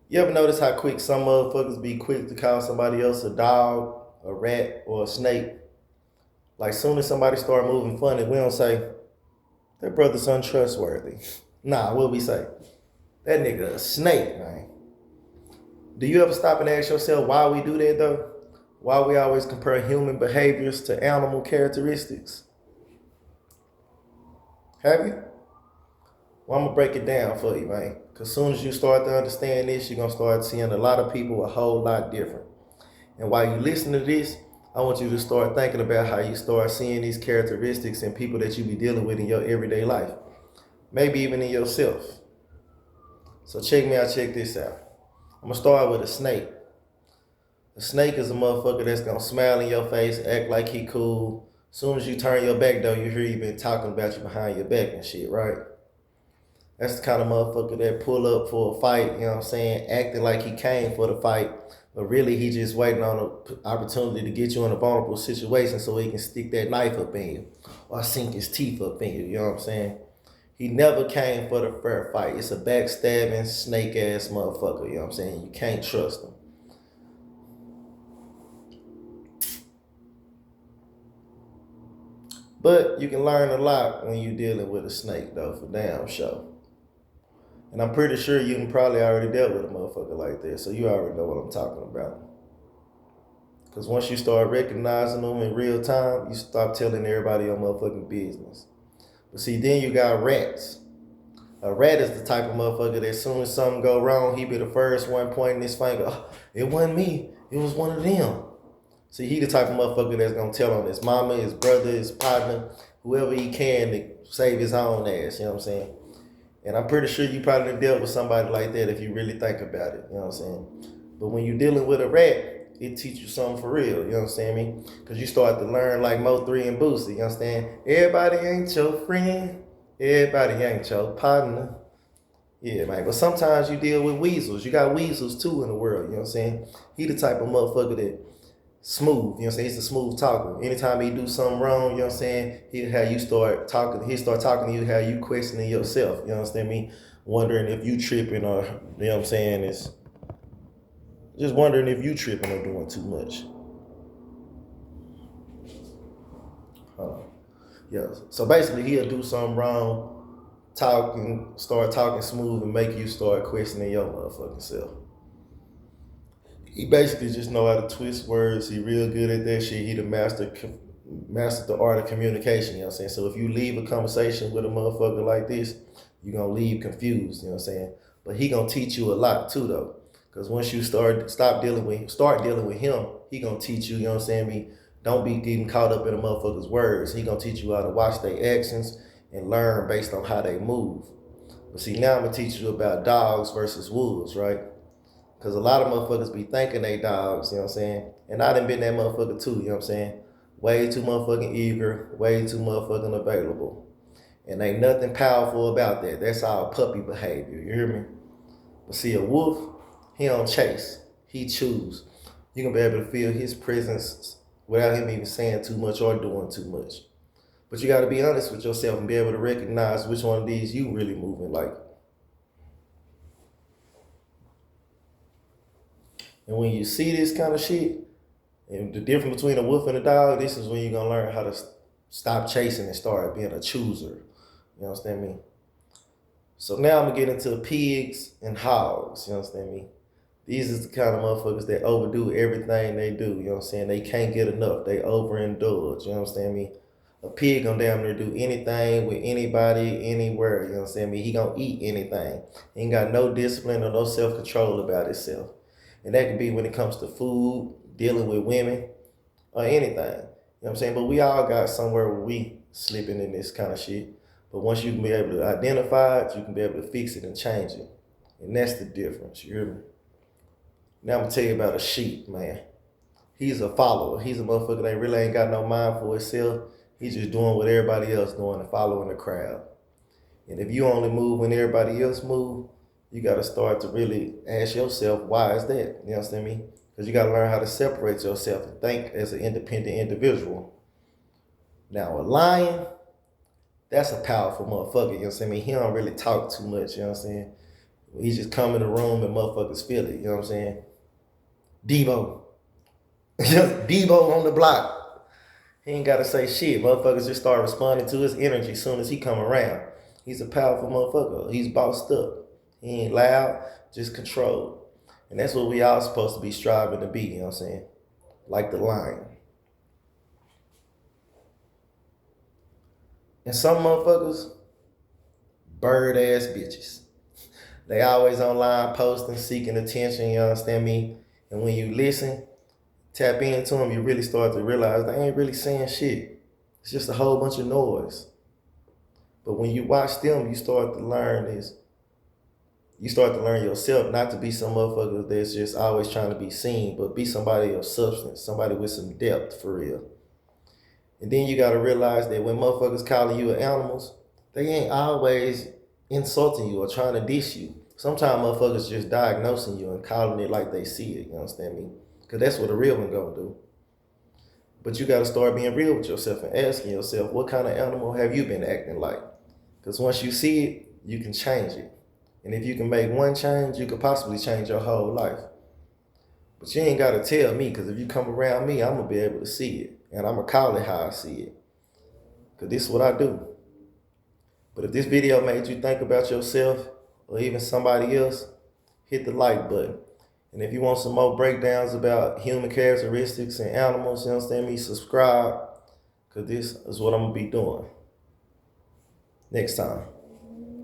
You ever notice how quick some motherfuckers be quick to call somebody else a dog, a rat, or a snake? Like soon as somebody start moving funny, we don't say that brother's untrustworthy. Nah, what we say? That nigga a snake, man. Do you ever stop and ask yourself why we do that though? Why we always compare human behaviors to animal characteristics? Have you? Well, I'm gonna break it down for you, man. Cause soon as you start to understand this, you're gonna start seeing a lot of people a whole lot different. And while you listen to this, I want you to start thinking about how you start seeing these characteristics in people that you be dealing with in your everyday life. Maybe even in yourself. So check me out, check this out. I'm gonna start with a snake. A snake is a motherfucker that's gonna smile in your face, act like he cool. Soon as you turn your back though, you hear you been talking about you behind your back and shit, right? That's the kind of motherfucker that pull up for a fight, you know what I'm saying, acting like he came for the fight, but really he just waiting on an opportunity to get you in a vulnerable situation so he can stick that knife up in you or sink his teeth up in you, you know what I'm saying? He never came for the fair fight. It's a backstabbing, snake ass motherfucker, you know what I'm saying? You can't trust him. But you can learn a lot when you're dealing with a snake, though, for damn sure. And I'm pretty sure you can probably already dealt with a motherfucker like that, so you already know what I'm talking about. Because once you start recognizing them in real time, you stop telling everybody your motherfucking business. But see, then you got rats. A rat is the type of motherfucker that as soon as something go wrong, he be the first one pointing his finger. Oh, it wasn't me. It was one of them. See, he the type of motherfucker that's gonna tell on his mama, his brother, his partner, whoever he can to save his own ass. You know what I'm saying? And I'm pretty sure you probably dealt with somebody like that if you really think about it. You know what I'm saying? But when you're dealing with a rat, it teach you something for real. You know what I'm saying? I mean, because you start to learn like Mo3 and Boosie. You understand? Everybody ain't your friend. Everybody ain't your partner. Yeah, man. But sometimes you deal with weasels. You got weasels too in the world. You know what I'm saying? He the type of motherfucker that smooth, you know what I'm saying? He's a smooth talker. Anytime he do something wrong, you know what I'm saying, he'll have you start talking, he'll start talking to you, how you questioning yourself, you know what I'm saying? Wondering if you tripping or, you know what I'm saying, is just wondering if you tripping or doing too much. Uh, yeah. So basically he'll do something wrong, start talking smooth and make you start questioning your motherfucking self. He basically just know how to twist words. He real good at that shit. He the mastered the art of communication. You know what I'm saying? So if you leave a conversation with a motherfucker like this, you gonna leave confused. You know what I'm saying? But he gonna teach you a lot too, though. Because once you start dealing with him, he gonna teach you. You know what I'm saying? Don't be getting caught up in a motherfucker's words. He gonna teach you how to watch their actions and learn based on how they move. But see, now I'm gonna teach you about dogs versus wolves, right? Because a lot of motherfuckers be thinking they dogs, you know what I'm saying? And I done been that motherfucker too, you know what I'm saying? Way too motherfucking eager, way too motherfucking available. And ain't nothing powerful about that. That's all puppy behavior, you hear me? But see, a wolf, he don't chase, he choose. You can be able to feel his presence without him even saying too much or doing too much. But you gotta be honest with yourself and be able to recognize which one of these you really moving like. And when you see this kind of shit, and the difference between a wolf and a dog, this is when you're gonna learn how to stop chasing and start being a chooser. You understand me? So now I'm gonna get into pigs and hogs. You understand me? These is the kind of motherfuckers that overdo everything they do. You know what I'm saying? They can't get enough. They overindulge. You understand me? A pig gonna damn near do anything with anybody, anywhere. You know what I'm saying? He gonna eat anything. He ain't got no discipline or no self control about himself. And that could be when it comes to food, dealing with women, or anything. You know what I'm saying? But we all got somewhere where we slipping in this kind of shit. But once you can be able to identify it, you can be able to fix it and change it. And that's the difference. You hear me? Now I'm gonna tell you about a sheep, man. He's a follower. He's a motherfucker that really ain't got no mind for himself. He's just doing what everybody else doing and following the crowd. And if you only move when everybody else move, you got to start to really ask yourself, why is that? You understand me? Because you got to learn how to separate yourself and think as an independent individual. Now, a lion, that's a powerful motherfucker. You know what I'm saying? He don't really talk too much. You know what I'm saying? He just come in the room and motherfuckers feel it. You know what I'm saying? Debo. Debo on the block. He ain't got to say shit. Motherfuckers just start responding to his energy as soon as he come around. He's a powerful motherfucker. He's bossed up. He ain't loud, just controlled. And that's what we all supposed to be striving to be, you know what I'm saying? Like the lion. And some motherfuckers, bird ass bitches. They always online posting, seeking attention, you understand me? And when you listen, tap into them, you really start to realize they ain't really saying shit. It's just a whole bunch of noise. But when you watch them, you start to learn yourself not to be some motherfucker that's just always trying to be seen, but be somebody of substance, somebody with some depth for real. And then you gotta realize that when motherfuckers calling you animals, they ain't always insulting you or trying to diss you. Sometimes motherfuckers just diagnosing you and calling it like they see it, you understand me? Because that's what a real one gonna do. But you gotta start being real with yourself and asking yourself, what kind of animal have you been acting like? Because once you see it, you can change it. And if you can make one change, you could possibly change your whole life. But you ain't gotta tell me, because if you come around me, I'm gonna be able to see it. And I'm gonna call it how I see it. Because this is what I do. But if this video made you think about yourself or even somebody else, hit the like button. And if you want some more breakdowns about human characteristics and animals, you understand me, subscribe. Because this is what I'm gonna be doing next time.